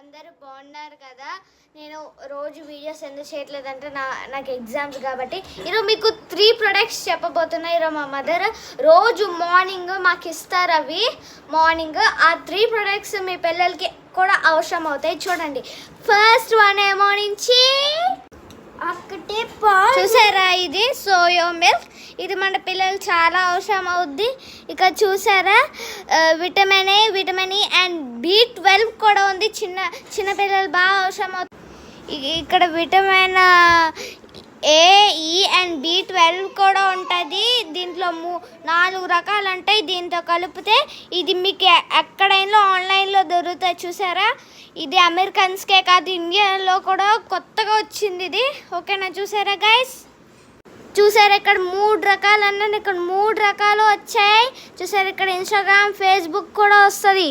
అందరూ బాగున్నారు కదా. నేను రోజు వీడియోస్ ఎందుకు చేయట్లేదంటే నాకు ఎగ్జామ్స్ కాబట్టి ఈరోజు మీకు 3 ప్రొడక్ట్స్ చెప్పబోతున్నా. ఈరోజు మా మదర్ రోజు మార్నింగ్ మాకు ఇస్తారు. అవి మార్నింగ్ ఆ 3 ప్రొడక్ట్స్ మీ పిల్లలకి కూడా అవసరం అవుతాయి. చూడండి, ఫస్ట్ వన్ ఏమో నుంచి చూసారా, ఇది సోయా మిల్క్. ఇది మన పిల్లలు చాలా అవసరం అవుద్ది. ఇక చూసారా, vitamin A, vitamin E and B12 కూడా ఉంది. చిన్న పిల్లలు బాగా అవసరం అవుతుంది. ఇక్కడ విటమిన్ ఏ, ఈ అండ్ B12 కూడా ఉంటుంది. దీంట్లో 4 రకాలు ఉంటాయి. దీంతో కలిపితే ఇది మీకు ఎక్కడైనా ఆన్లైన్లో దొరుకుతాయి. చూసారా, ఇది అమెరికన్స్కే కాదు, ఇండియాలో కూడా కొత్తగా వచ్చింది ఇది. ఓకేనా, చూసారా గైస్, చూసారు ఇక్కడ 3 రకాలు అన్నాను, ఇక్కడ 3 రకాలు వచ్చాయి. చూసారు, ఇక్కడ ఇన్స్టాగ్రామ్, ఫేస్బుక్ కూడా వస్తుంది.